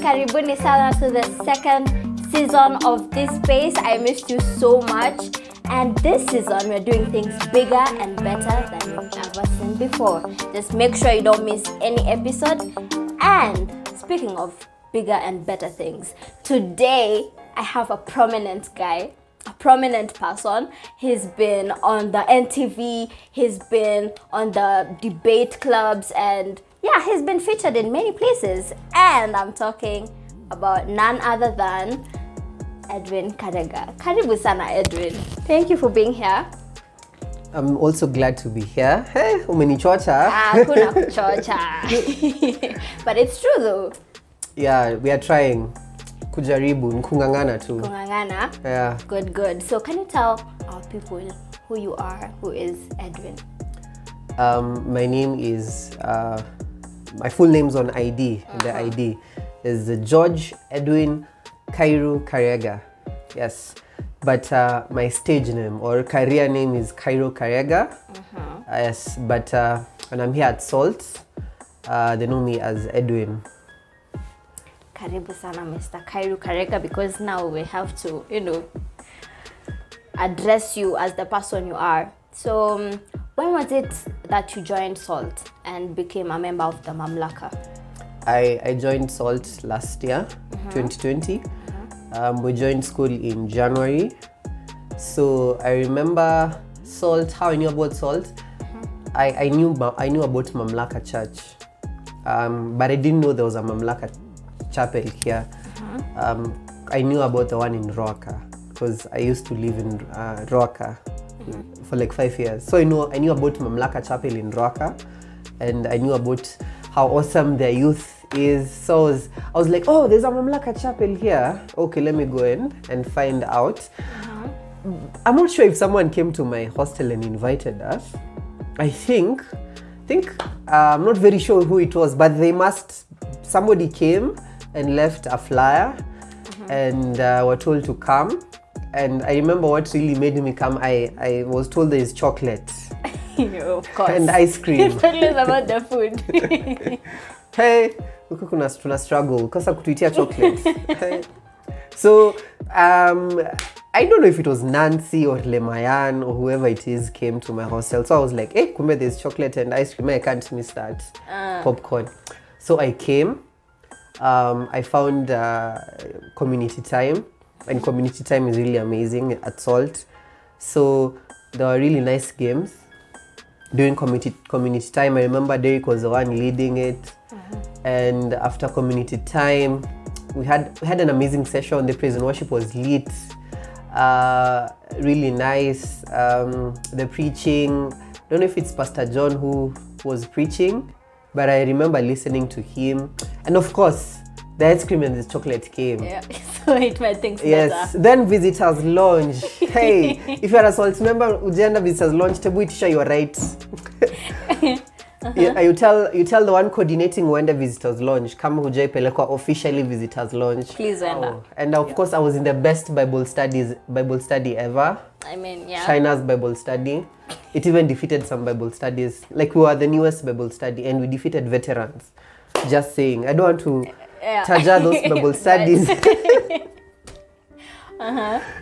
Karibuni sana to the second season of this space. I missed you so much. And this season, we're doing things bigger and better than you've ever seen before. Just make sure you don't miss any episode. And speaking of bigger and better things, today I have a prominent guy, a prominent person. He's been on the NTV, he's been on the debate clubs, and yeah, he's been featured in many places. And I'm talking about none other than Edwin Karega. Karibu sana, Edwin. Thank you for being here. I'm also glad to be here. Hey, umenichocha. Kuna kuchocha. But it's true though. Yeah, we are trying. Kujaribu, nkungangana too. Kungangana? Yeah. Good. So can you tell our people who you are, who is Edwin? My name is, my full name's on ID. The ID is George Edwin Kairu Karega. Yes. But my stage name or career name is Kairu Karega. Yes. But when I'm here at Salt, they know me as Edwin. Karibu sana, Mr. Kairu Karega, because now we have to, address you as the person you are. So, when was it that you joined Salt and became a member of the Mamlaka? I joined Salt last year, 2020. We joined school in January. So I remember Salt, how I knew about Salt. I knew about Mamlaka Church, but I didn't know there was a Mamlaka chapel here. I knew about the one in Roaka because I used to live in Roaka for like 5 years. So I knew about Mamlaka chapel in Roaka, and I knew about how awesome their youth is. So I was like, oh, there's a Mamlaka chapel here. Okay, let me go in and find out. I'm not sure if someone came to my hostel and invited us. I think I'm not very sure who it was, but somebody came and left a flyer and were told to come. And I remember what really made me come. I was told there is chocolate. Of course. And ice cream. Tell us about the food. Hey, tuna struggle kosa kutuitia chocolate. Hey. So I don't know if it was Nancy or Lemayan or whoever it is came to my hostel. So I was like, hey, kumbe there's chocolate and ice cream. I can't miss that. Popcorn. So I came. I found community time, and community time is really amazing at Salt. So there were really nice games during community time. I remember Derek was the one leading it. And after community time, we had an amazing session. The praise and worship was lit, really nice. The preaching, I don't know if it's Pastor John who was preaching, but I remember listening to him. And of course, the ice cream and the chocolate came. Yeah, so it made things yes, better. Then visitors lounge. Hey, if you're a Salt member, Ujenda visitors lounge, Tebuitisha, you're right. Yeah, you tell the one coordinating when the visitors launch, kama hujai pelekwa officially visitors launch. Please enter. And of course I was in the best Bible study ever. I mean, yeah. China's Bible study. It even defeated some Bible studies. Like we were the newest Bible study and we defeated veterans. Just saying. I don't want to taja those Bible studies.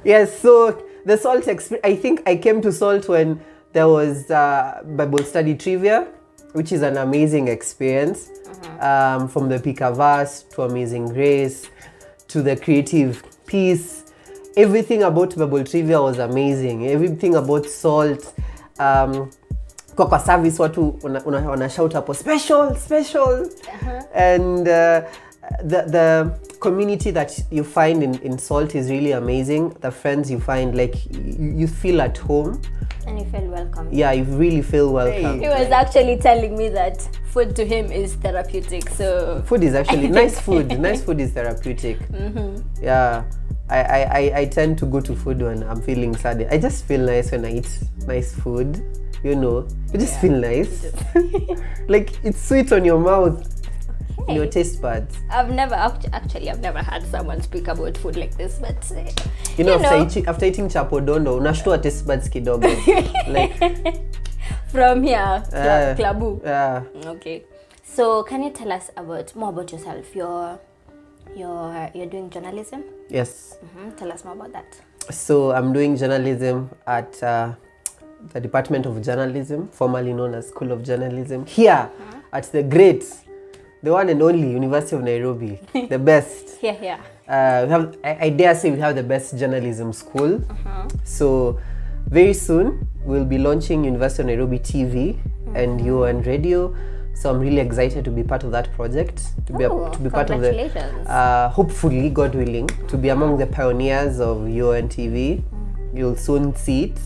Yes, so the Salt experience, I think I came to Salt when there was Bible study trivia, which is an amazing experience. From the Pika verse to Amazing Grace to the creative piece. Everything about Bible trivia was amazing. Everything about Salt. Kwa service watu wana shout hapo special. And the community that you find in Salt is really amazing. The friends you find, like you feel at home. And you feel welcome. Yeah, you really feel welcome. He was actually telling me that food to him is therapeutic. So food is actually nice food. Nice food is therapeutic. Yeah, I tend to go to food when I'm feeling sad. I just feel nice when I eat nice food. You just feel nice. Like it's sweet on your mouth. Hey, your taste buds. I've never had someone speak about food like this, but after eating chapodondo unashtua taste buds kidogo. Like from here, Klabu. Yeah. Okay. So can you tell us more about yourself? Your you're doing journalism. Yes. Tell us more about that. So I'm doing journalism at the Department of Journalism, formerly known as School of Journalism, here at the great, the one and only University of Nairobi, the best. Here. We have, I dare say, we have the best journalism school. So very soon we'll be launching University of Nairobi TV and UN Radio. So I'm really excited to be part of that project, to be part of the, hopefully, God willing, to be among the pioneers of UN TV. You'll soon see it.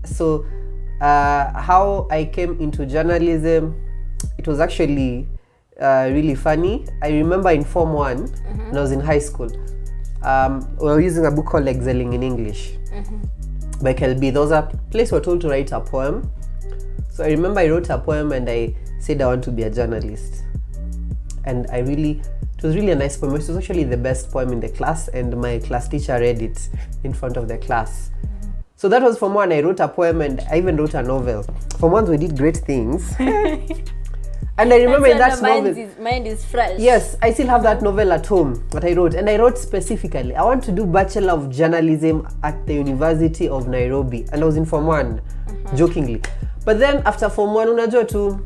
So how I came into journalism, it was actually really funny. I remember in Form 1, when I was in high school, we were using a book called Excelling in English by Kelby. There was a place we were told to write a poem. So I remember I wrote a poem and I said I want to be a journalist. And it was really a nice poem. It was actually the best poem in the class, and my class teacher read it in front of the class. So that was Form 1. I wrote a poem and I even wrote a novel. Form 1 we did great things. And I remember in that novel, mind is fresh. Yes, I still have that novel at home that I wrote, and I wrote specifically, I want to do Bachelor of Journalism at the University of Nairobi, and I was in Form 1, jokingly. But then after Form 1, unajua tu,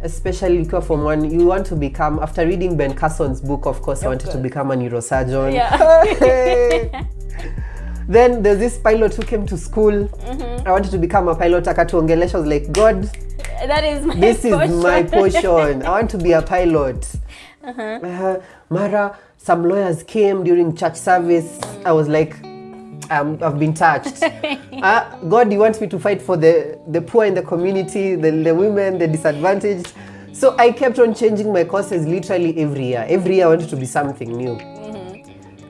especially ukiwa Form 1, you want to become, after reading Ben Carson's book, of course, I wanted to become a neurosurgeon. Yeah. Then there's this pilot who came to school. I wanted to become a pilot. Akatuongelesha, I was like, God, this is my portion. I want to be a pilot. Mara, some lawyers came during church service. I was like, I've been touched. God, you want me to fight for the poor in the community, the women, the disadvantaged. So I kept on changing my courses literally every year. Every year I wanted to be something new.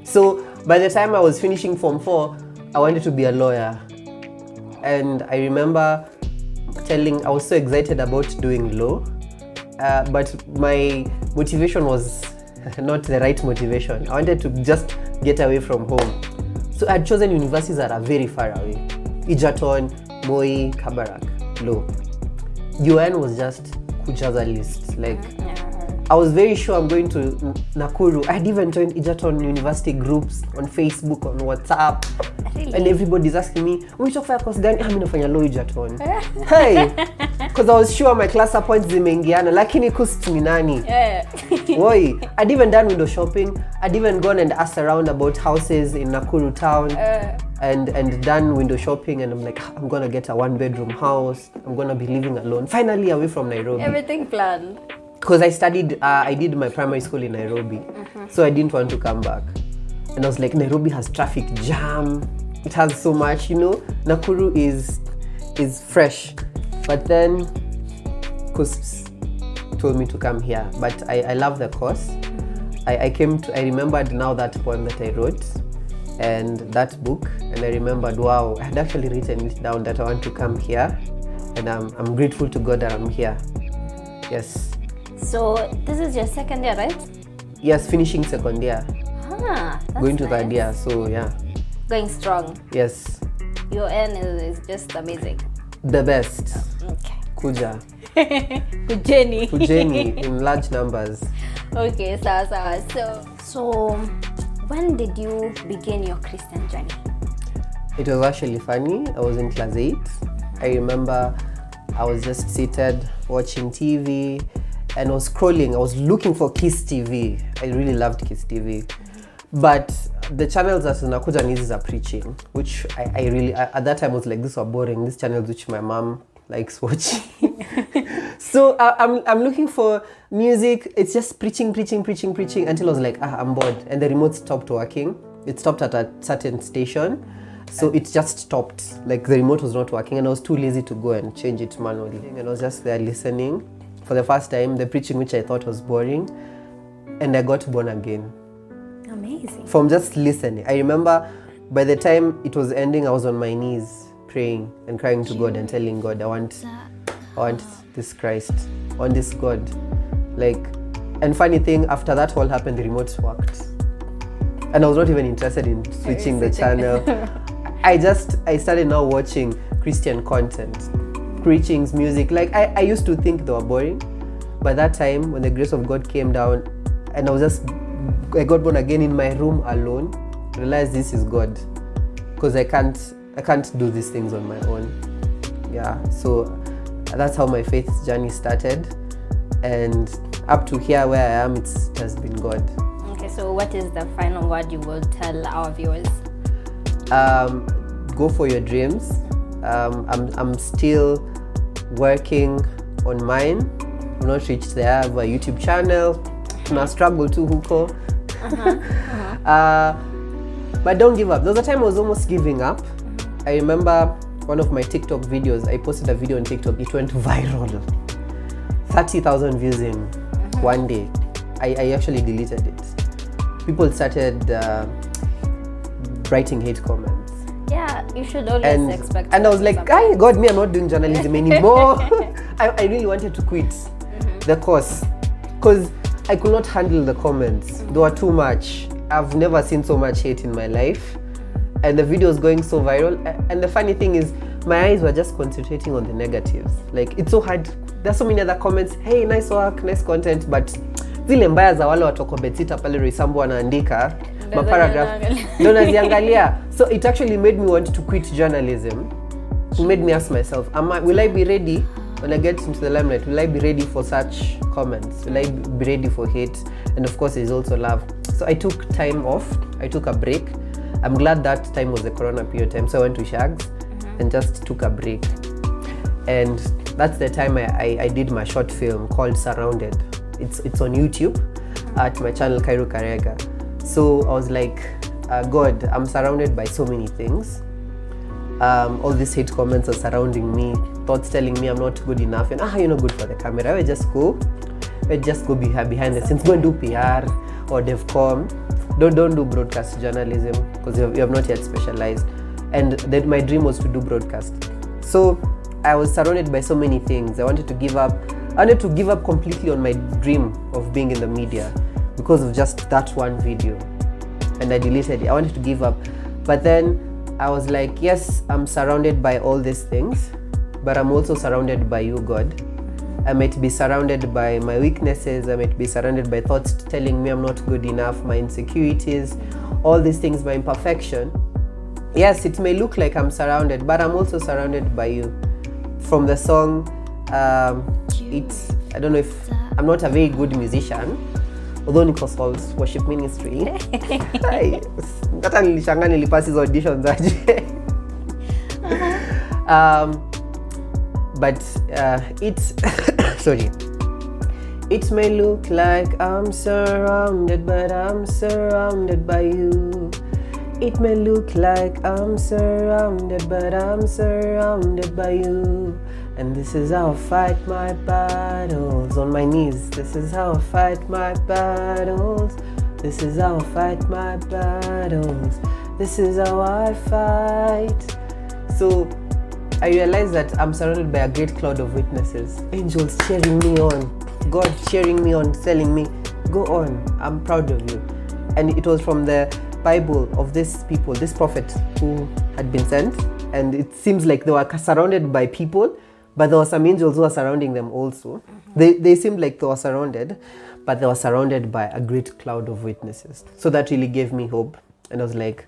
So by the time I was finishing Form 4, I wanted to be a lawyer. And I remember I was so excited about doing law, but my motivation was not the right motivation. I wanted to just get away from home. So I had chosen universities that are very far away. Egerton, Moi, Kabarak, law. UN was just kujaza list. Like, I was very sure I'm going to Nakuru. I had even joined Egerton University groups on Facebook, on WhatsApp. Really? And everybody's asking me, umetoka course gani? I'm nafanya law Egerton. Hey! Because I was sure my class points zimeingiana, lakini cost ni nani? Woi, I'd even done window shopping. I'd even gone and asked around about houses in Nakuru town. And done window shopping, and I'm like, I'm gonna get a 1-bedroom house. I'm gonna be living alone. Finally away from Nairobi. Everything planned. Because I did my primary school in Nairobi, so I didn't want to come back. And I was like, Nairobi has traffic jam. It has so much, Nakuru is fresh. But then, Cusps told me to come here. But I love the course. I remembered now that poem that I wrote and that book, and I remembered, wow, I had actually written it down that I want to come here, and I'm grateful to God that I'm here. Yes. So this is your second year, right? Yes, finishing second year. That's going to nice. third year, so yeah. Going strong. Yes. Your N is just amazing. The best. Okay. Kuja. Kujeni in large numbers. Okay, so when did you begin your Christian journey? It was actually funny. I was in class 8. I remember I was just seated watching TV, and I was scrolling. I was looking for Kiss TV. I really loved Kiss TV. But the channels that zinakuja ni hizi za preaching, which I really, at that time was like, these were boring. These channels which my mom likes watching. So I'm looking for music. It's just preaching until I was like, I'm bored. And the remote stopped working. It stopped at a certain station. So it just stopped. Like, the remote was not working, and I was too lazy to go and change it manually. And I was just there listening for the first time, the preaching which I thought was boring. And I got born again. Amazing. From just listening. I remember by the time it was ending, I was on my knees praying and crying to God and telling God, I want this Christ, I want this God. Like, and funny thing, after that all happened, the remote worked. And I was not even interested in switching the channel. I started now watching Christian content, preachings, music. Like, I used to think they were boring. By that time, when the grace of God came down, and I was just got born again in my room alone. Realized this is God, because I can't do these things on my own. Yeah, so that's how my faith journey started, and up to here where I am, it has been God. Okay, so what is the final word you will tell our viewers? Go for your dreams. I'm still working on mine. I'm not reached there. I have a YouTube channel. I struggle too, huko. But don't give up. There was a time I was almost giving up. I remember one of my TikTok videos. I posted a video on TikTok. It went viral. 30,000 views in one day. I actually deleted it. People started writing hate comments. Yeah, you should always expect. And I was like, God, me, I'm not doing journalism anymore. I really wanted to quit the course because I could not handle the comments. They were too much. I've never seen so much hate in my life. And the video was going so viral. And the funny thing is, my eyes were just concentrating on the negatives. Like, it's so hard. There's so many other comments. Hey, nice work, nice content. But zile mbaya za wale watu bedsitter pale Roysambu wanaandika paragraph ndo naziangalia. So it actually made me want to quit journalism. It made me ask myself, will I be ready when I get into the limelight? Will I be ready for such comments? Will I be ready for hate? And of course, there's also love. So I took time off. I took a break. I'm glad that time was the corona period time. So I went to Shags and just took a break. And that's the time I did my short film called Surrounded. It's on YouTube at my channel Kairu. So I was like, God, I'm surrounded by so many things. All these hate comments are surrounding me, thoughts telling me I'm not good enough, and you're not good for the camera. I will just go behind the scenes, go and do PR or DevCom. Don't do broadcast journalism because you have not yet specialized. And then my dream was to do broadcast. So I was surrounded by so many things. I wanted to give up completely on my dream of being in the media because of just that one video, and I deleted it. I wanted to give up, but then I was like, yes, I'm surrounded by all these things, but I'm also surrounded by you, God. I might be surrounded by my weaknesses. I might be surrounded by thoughts telling me I'm not good enough, my insecurities, all these things, my imperfection. Yes, it may look like I'm surrounded, but I'm also surrounded by you. From the song, I don't know if I'm not a very good musician, although niko Soul's worship ministry. Hata nilishanga nilipasi hizo auditions aje. But it may look like I'm surrounded, but I'm surrounded by you. It may look like I'm surrounded, but I'm surrounded by you. And this is how I fight my battles on my knees. This is how I fight my battles. This is how I fight my battles. This is how I fight. So I realized that I'm surrounded by a great cloud of witnesses. Angels cheering me on. God cheering me on, telling me, go on, I'm proud of you. And it was from the Bible of these people, this prophet who had been sent. And it seems like they were surrounded by people, but there were some angels who were surrounding them also. They seemed like they were surrounded, but they were surrounded by a great cloud of witnesses. So that really gave me hope. And I was like,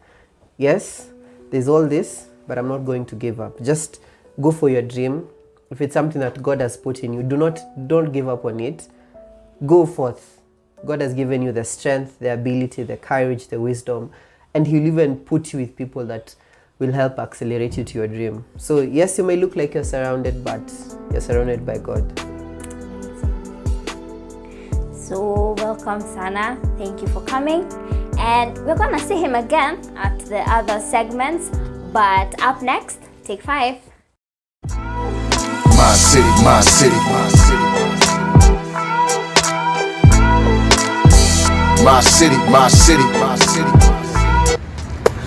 yes, there's all this, but I'm not going to give up. Just go for your dream. If it's something that God has put in you, don't give up on it. Go forth. God has given you the strength, the ability, the courage, the wisdom, and He'll even put you with people that will help accelerate you to your dream. So yes, you may look like you're surrounded, but you're surrounded by God. So welcome, Sana. Thank you for coming. And we're gonna see him again at the other segments. But up next, take 5. My city, my city, my city. My city, my city, my city.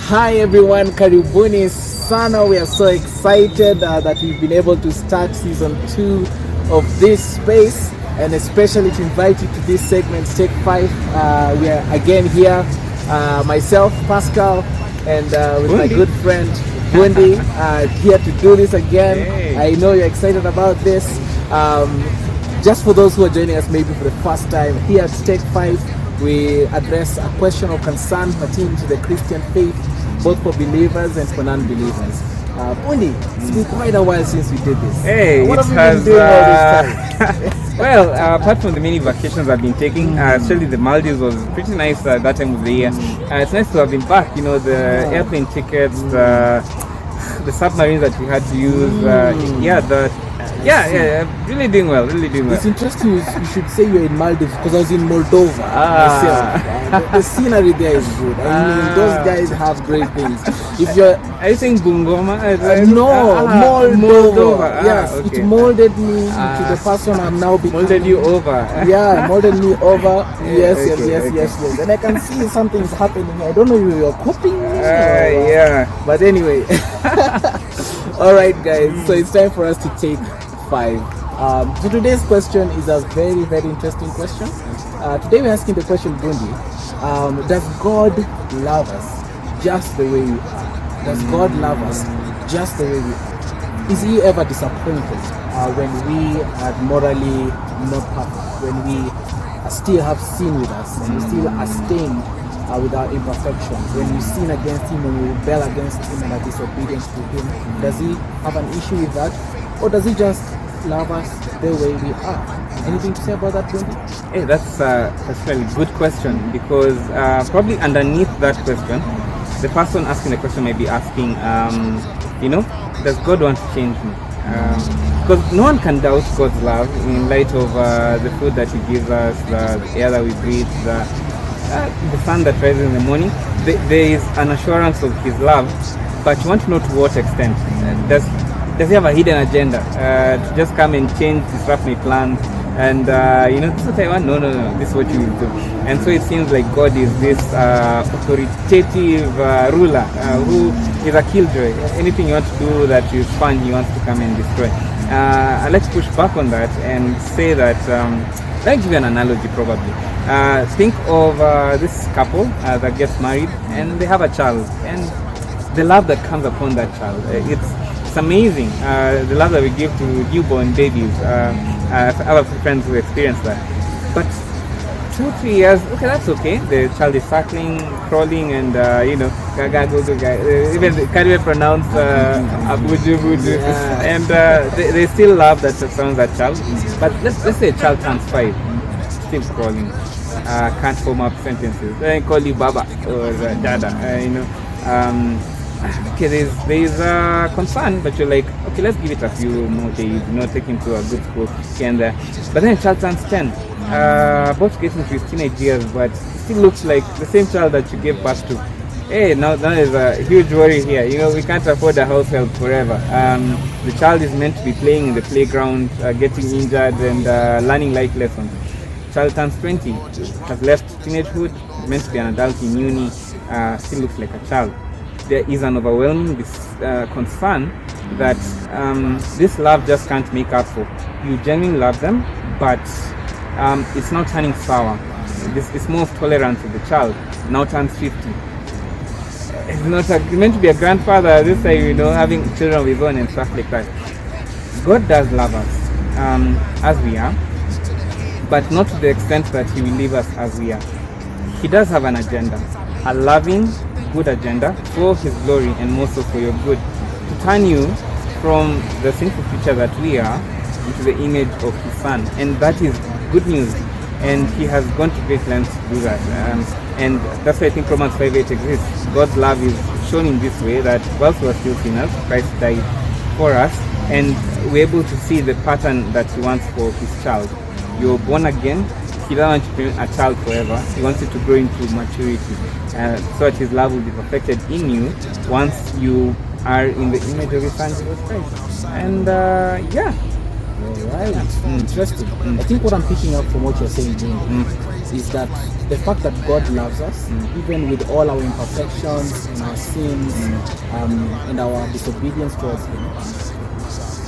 Hi everyone, karibuni sana. We are so excited that we've been able to start season 2 of this space, and especially to invite you to this segment, Take 5. We are again here, myself, Pascal, and with my good friend Bundi, here to do this again. Hey. I know you're excited about this. Just for those who are joining us maybe for the first time, here at Take 5, we address a question or concern pertaining to the Christian faith, both for believers and for non-believers. Bundi, it's been quite a while since we did this. Hey, what it have you has, been doing all this time? well, apart from the many vacations I've been taking, especially the Maldives was pretty nice that time of the year. It's nice to have been back. You know, the airplane tickets, the submarines that we had to use. Really doing well. It's interesting you should say you're in Maldives because I was in Moldova myself. The scenery there is good. I mean, those guys have great things. If you're, are you saying Bungoma? No, Moldova. Yes, okay. It molded me into the person I'm now becoming. Molded you over. Yeah, molded me over. Yes. And I can see something's happening. I don't know if you're copying me. Yeah. But anyway. All right, guys. So it's time for us to take 5. So today's question is a very, very interesting question. Today we're asking the question, Bundi, does God love us just the way we are? Does God love us just the way we are? Is He ever disappointed when we are morally not perfect, when we still have sin with us, and we still are stained with our imperfections, when we sin against Him, when we rebel against Him and are disobedient to Him? Does He have an issue with that? Or does He just love us the way we are? Anything to say about that, Bundi? Hey, that's a really good question, because probably underneath that question, the person asking the question may be asking, does God want to change me? Because no one can doubt God's love in light of the food that He gives us, the air that we breathe, the sun that rises in the morning. There is an assurance of His love, but you want to know to what extent. Does He have a hidden agenda to just come and change, disrupt my plans, and this is what I want? No, this is what you will do. And so it seems like God is this authoritative ruler who is a killjoy. Anything you want to do that is fun, He wants to come and destroy. I'd like to push back on that and say that, let me give you an analogy probably. Think of this couple that gets married and they have a child, and the love that comes upon that child, it's amazing. The love that we give to newborn babies. I have friends who experience that. But 2-3 years, okay, that's okay. The child is suckling, crawling, and gaga, go, even can't even pronounce abuju. And they still love that surrounds that child. But let's say a child turns 5, still crawling, can't form up sentences. They call you Baba or Dada. Okay, there's a concern, but you're like, okay, let's give it a few more days, take him to a good school here and there. But then a child turns 10, about to get into his teenage years, but still looks like the same child that you gave birth to. Hey, now there's a huge worry here. We can't afford a house help forever. The child is meant to be playing in the playground, getting injured and learning life lessons. Child turns 20, has left teenagehood, is meant to be an adult in uni, still looks like a child. There is an overwhelming concern that this love just can't make up for. You genuinely love them, but it's not turning sour. It's more of tolerance of the child. Now turns 50. It's not meant to be a grandfather this time, having children of his own and stuff like that. God does love us as we are, but not to the extent that He will leave us as we are. He does have an agenda, a loving, good agenda for His glory and more so for your good, to turn you from the sinful creature that we are into the image of His Son, and that is good news, and He has gone to great lengths to do that, and that's why I think Romans 5:8 exists. God's love is shown in this way, that whilst we are still sinners, Christ died for us, and we're able to see the pattern that He wants for His child. You're born again. He doesn't want you to be a child forever. He wants you to grow into maturity, so that His love will be perfected in you once you are in the image of His Son, Jesus Christ. And Alright, interesting. I think what I'm picking up from what you're saying, is that the fact that God loves us, even with all our imperfections and our sins and our disobedience towards Him,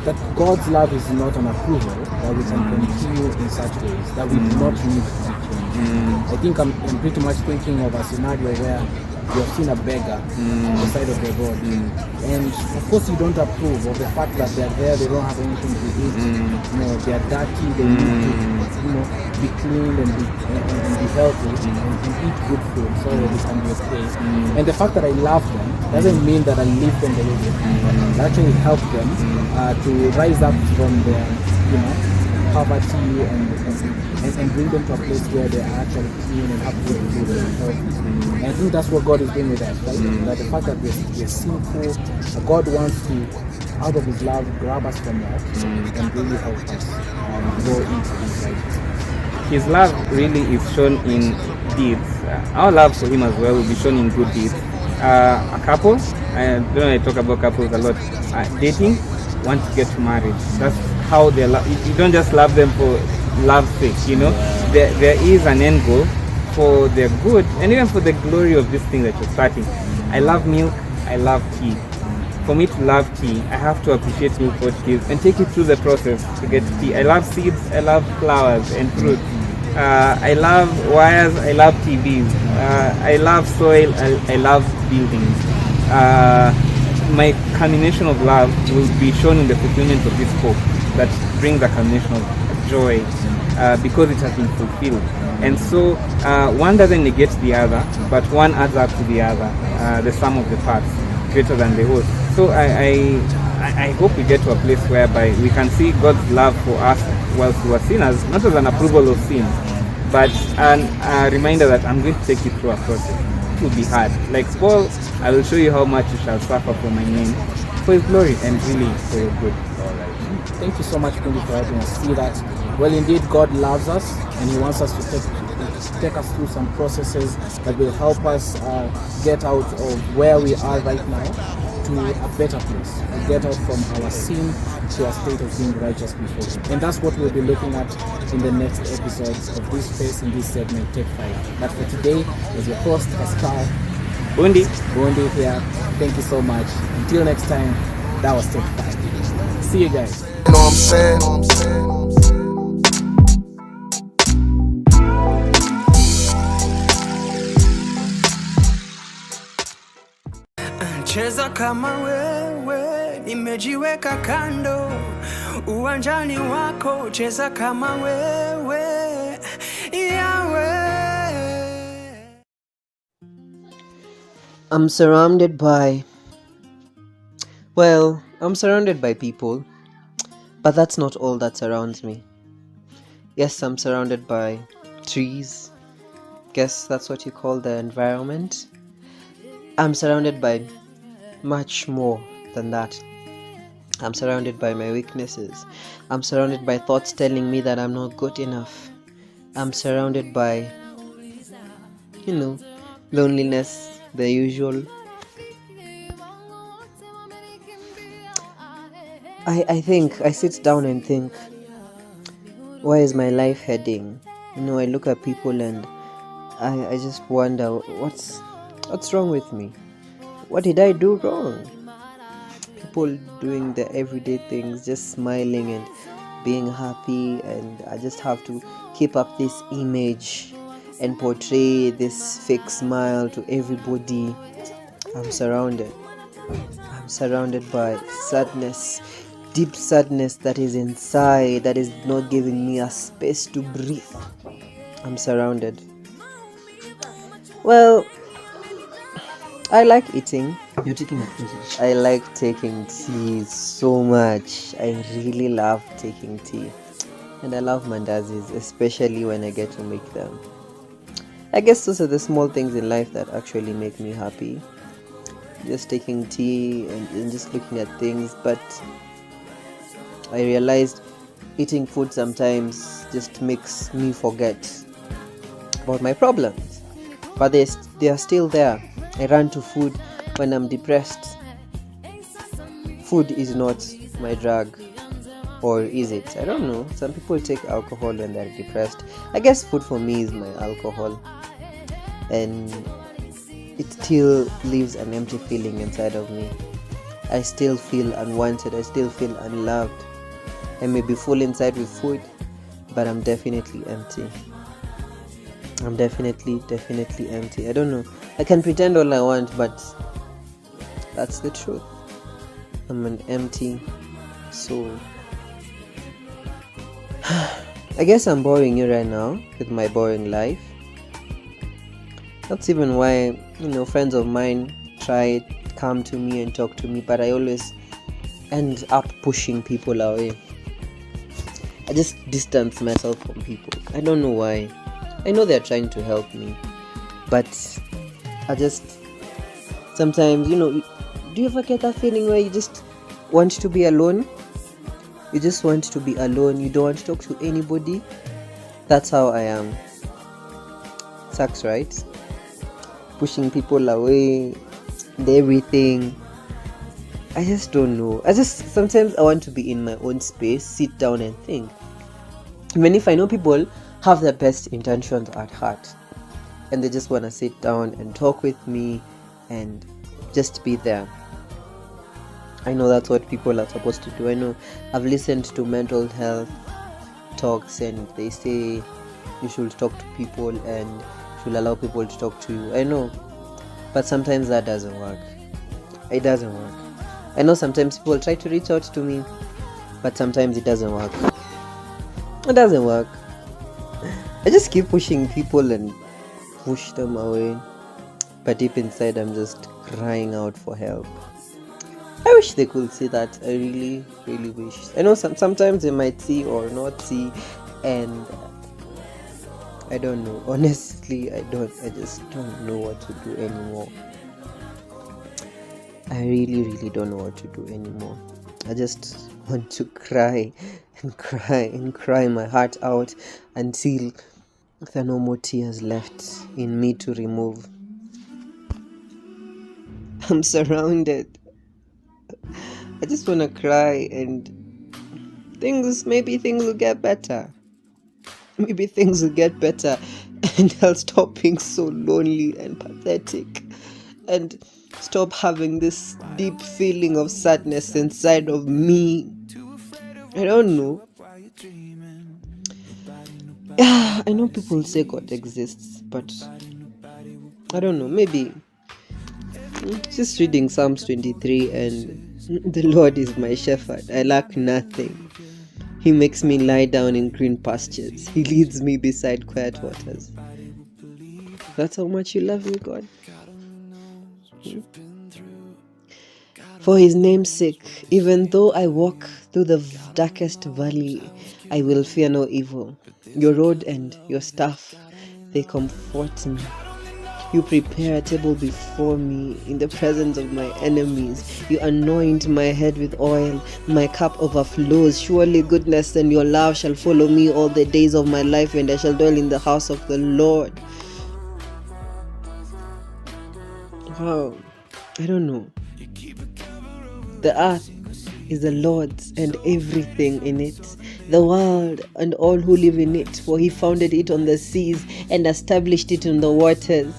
that God's love is not an approval, that we can continue in such ways, that we do not need to change. I think I'm pretty much thinking of a scenario where you have seen a beggar on the side of the road, and of course you don't approve of the fact that they're there, they don't have anything to eat, you know, they're dirty, they need to, you know, be cleaned and be healthy and eat good food so that they can be okay. And the fact that I love them doesn't mean that I leave them the way they are. I actually help them to rise up from their, you know, poverty and bring them to a place where they are actually clean and have good food and healthy. And I think that's what God is doing with us, right? That the fact that we're sinful, God wants to, out of His love, grab us from that and really help us go into His life. His love really is shown in deeds. Our love for Him as well will be shown in good deeds. A couple, I don't know, I talk about couples a lot, dating, want to get married. That's how they love. You don't just love them for love's sake, you know. There is an end goal for their good and even for the glory of this thing that you're starting. I love milk, I love tea. For me to love tea, I have to appreciate milk for what it is and take it through the process to get tea. I love seeds, I love flowers and fruits. I love wires, I love TVs. I love soil, I love buildings. My culmination of love will be shown in the fulfillment of this hope that brings a culmination of joy because it has been fulfilled. And so one doesn't negate the other, but one adds up to the other, the sum of the parts, greater than the whole. So I hope we get to a place whereby we can see God's love for us whilst we are sinners, not as an approval of sin, but a reminder that I'm going to take you through a process. It will be hard. Like Paul, I will show you how much you shall suffer for my name, for His glory and really for your good. Thank you so much, Kundi, for helping us see that, well, indeed, God loves us and He wants us to take us through some processes that will help us get out of where we are right now to a better place, to get out from our sin to a state of being righteous before Him. And that's what we'll be looking at in the next episodes of this space in this segment, Take 5. But for today, as your host, Pascal Bundi here, thank you so much. Until next time, that was Take 5. See you guys. You know what I'm saying? Cheza kama wewe, nimejiweka kando, uwanjani wako, cheza kama wewe, yawe. I'm surrounded by people, but that's not all that surrounds me. Yes, I'm surrounded by trees. Guess that's what you call the environment. I'm surrounded by much more than that. I'm surrounded by my weaknesses. I'm surrounded by thoughts telling me that I'm not good enough. I'm surrounded by, loneliness, the usual. I sit down and think, where is my life heading? I look at people and I just wonder, what's wrong with me? What did I do wrong? People doing the everyday things, just smiling and being happy, and I just have to keep up this image and portray this fake smile to everybody. I'm surrounded by sadness, deep sadness that is inside, that is not giving me a space to breathe. I'm surrounded. Well, I like eating. You're taking a cruise. I like taking tea so much. I really love taking tea. And I love mandazis, especially when I get to make them. I guess those are the small things in life that actually make me happy. Just taking tea and just looking at things. But I realized eating food sometimes just makes me forget about my problems. But they are still there. I run to food when I'm depressed. Food is not my drug. Or is it? I don't know. Some people take alcohol when they're depressed. I guess food for me is my alcohol. And it still leaves an empty feeling inside of me. I still feel unwanted. I still feel unloved. I may be full inside with food, but I'm definitely empty. I'm definitely empty. I don't know. I can pretend all I want, but that's the truth. I'm an empty soul. I guess I'm boring you right now with my boring life. That's even why, friends of mine come to me and talk to me, but I always end up pushing people away. I just distance myself from people. I don't know why. I know they're trying to help me, but I just sometimes, do you ever get that feeling where you just want to be alone? You just want to be alone. You don't want to talk to anybody. That's how I am. Sucks, right? Pushing people away and everything. I just don't know. Sometimes I want to be in my own space, sit down and think. Even if I know people have their best intentions at heart and they just want to sit down and talk with me and just be there. I know that's what people are supposed to do. I know I've listened to mental health talks and they say you should talk to people and should allow people to talk to you. I know, but sometimes that doesn't work. It doesn't work. I know sometimes people try to reach out to me, but sometimes it doesn't work. It doesn't work. I just keep pushing people and push them away, but deep inside I'm just crying out for help. I wish they could see that. I really, really wish. I know sometimes they might see or not see, and I don't know. Honestly, I just don't know what to do anymore. I really, really don't know what to do anymore. I just want to cry and cry and cry my heart out until there are no more tears left in me to remove. I'm surrounded. I just want to cry and maybe things will get better. Maybe things will get better and I'll stop being so lonely and pathetic and stop having this deep feeling of sadness inside of me. I don't know. Yeah, I know people say God exists, but I don't know. Maybe just reading Psalms 23 and the Lord is my shepherd. I lack nothing. He makes me lie down in green pastures. He leads me beside quiet waters. That's how much you love me, God. For his name's sake, even though I walk through the darkest valley, I will fear no evil. Your rod and your staff, they comfort me. You prepare a table before me in the presence of my enemies. You anoint my head with oil. My cup overflows. Surely goodness and your love shall follow me all the days of my life, and I shall dwell in the house of the Lord. Wow. I don't know. The earth is the Lord's and everything in it, the world and all who live in it, for he founded it on the seas and established it in the waters.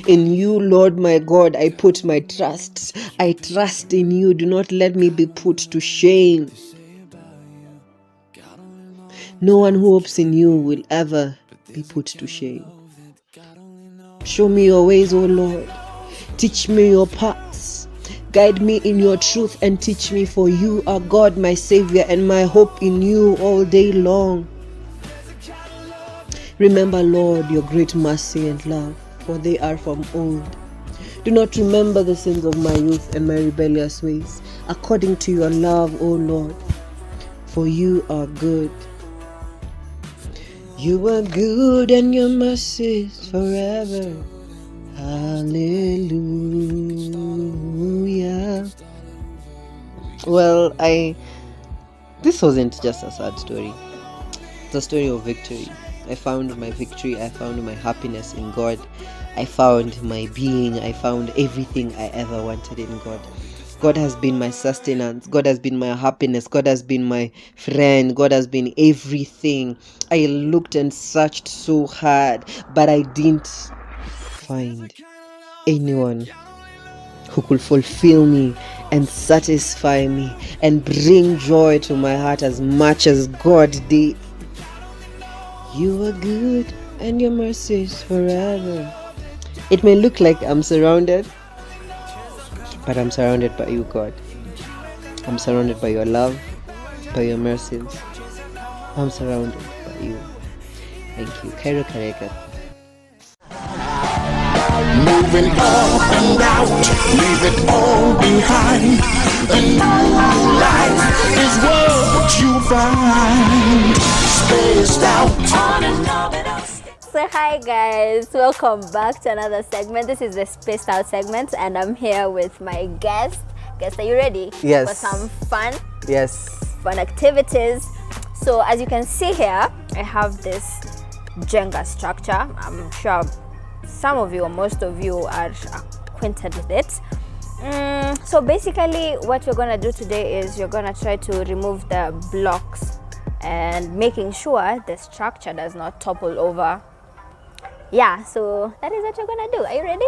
In you, Lord my God, I put my trust. I trust in you. Do not let me be put to shame. No one who hopes in you will ever be put to shame. Show me your ways, O Lord. Teach me your paths. Guide me in your truth and teach me, for you are God, my Savior, and my hope in you all day long. Remember, Lord, your great mercy and love, for they are from old. Do not remember the sins of my youth and my rebellious ways, according to your love, O Lord, for you are good. You are good and your mercy is forever. Hallelujah. Well, this wasn't just a sad story. It's a story of victory. I found my victory. I found my happiness in God. I found my being. I found everything I ever wanted in God. God has been my sustenance. God has been my happiness. God has been my friend. God has been everything. I looked and searched so hard, but I didn't find anyone who could fulfill me and satisfy me and bring joy to my heart as much as God did. You are good and your mercy is forever. It may look like I'm surrounded, but I'm surrounded by you, God. I'm surrounded by your love, by your mercies. I'm surrounded by you. Thank you. Kairu Kareka. Moving on and out, leave it all behind. The new life is what you find. Spaced out. So hi guys, welcome back to another segment. This is the Spaced Out segment and I'm here with my guest. Guest, are you ready? Yes. For some fun? Yes. Fun activities. So as you can see here, I have this Jenga structure. I'm sure some of you or most of you are acquainted with it. So basically what we're gonna do today is you're gonna try to remove the blocks and making sure the structure does not topple over. Yeah, so that is what you're gonna do. Are you ready?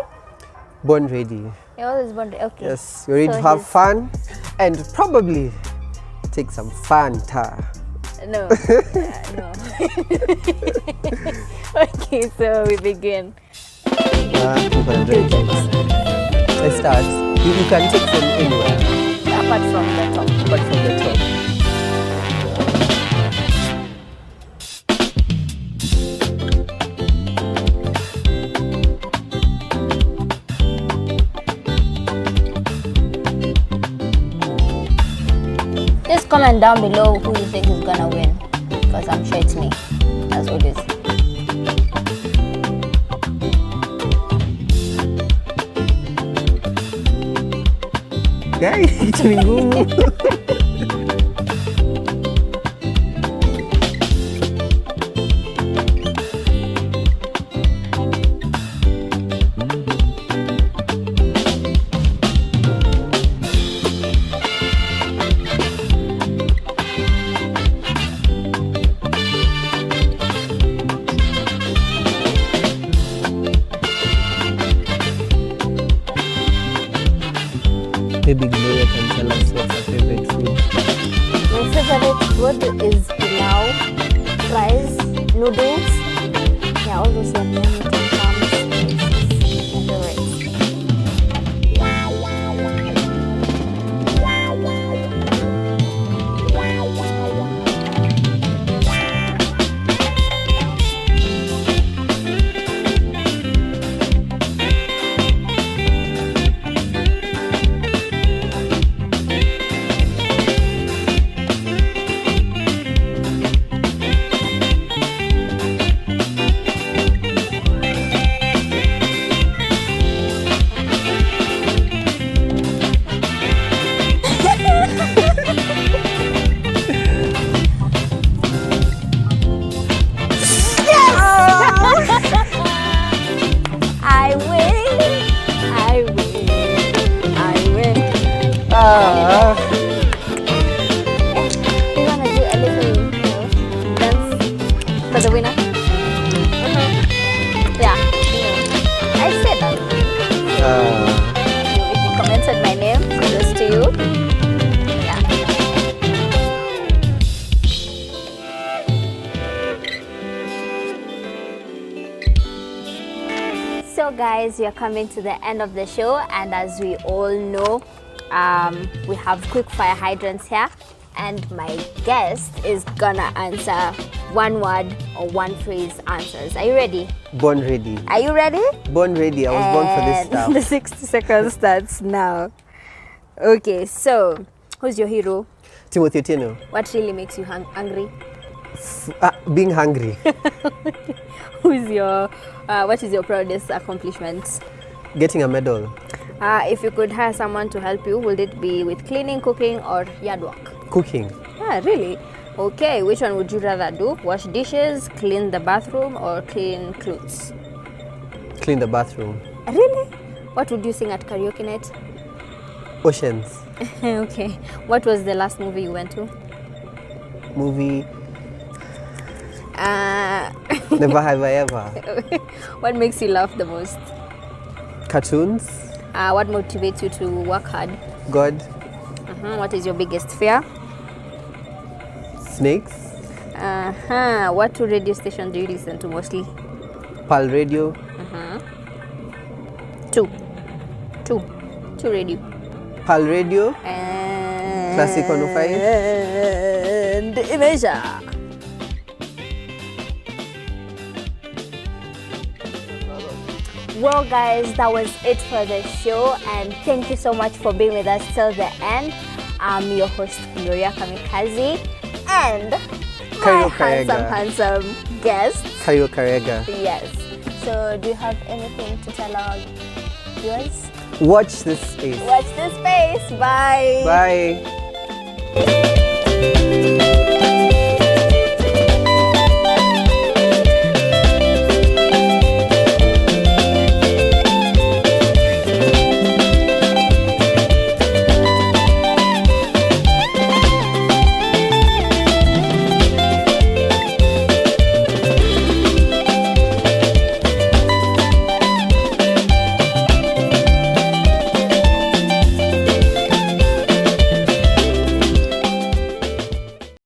Born ready. You're always born ready. Okay. Yes, you're ready So to have he's- fun and probably take some Fanta. No. No. Okay, so we begin. I'm gonna drink it. Let's start. You can take from anywhere, Apart from the top. but from the top. Just comment down below who you think is gonna win, because I'm sure it's me, as always. Guys, it's ngumu. Maybe Gloria can tell us what's her favorite food. My favorite food is pilau, fries, noodles. Yeah, all those yummy comes. My favorite. I win! I win! I win! Ah, You wanna do a little dance for the winner? Yeah, I said that. If you commented my name, kudos to you. Yeah. So guys, we are coming to the end of the show, and as we all know, we have quick fire hydrants here, and my guest is gonna answer one word or one phrase answers. Are you ready? born ready. Are you ready? Born ready. I was born for this And the stuff. 60 seconds starts now. Okay, so who's your hero? Timothy Otieno. What really makes you angry? Being hungry. Who's your what is your proudest accomplishment? Getting a medal. If you could hire someone to help you, would it be with cleaning, cooking, or yard work? Cooking. Really? Okay, which one would you rather do? Wash dishes, clean the bathroom, or clean clothes? Clean the bathroom. Really? What would you sing at karaoke night? Oceans. Okay. What was the last movie you went to? Movie. Never have I ever. What makes you laugh the most? Cartoons. What motivates you to work hard? God. What is your biggest fear? Snakes. What two radio stations do you listen to mostly? Pal Radio. Two radio. PAL Radio, And Classic 105. And Immeasure. Well guys, that was it for the show, and thank you so much for being with us till the end. I'm your host Gloria Kamikaze, and Kairu my handsome guest. Kairu Karega. Yes. So do you have anything to tell our viewers? Watch this space. Watch this space. Bye. Bye.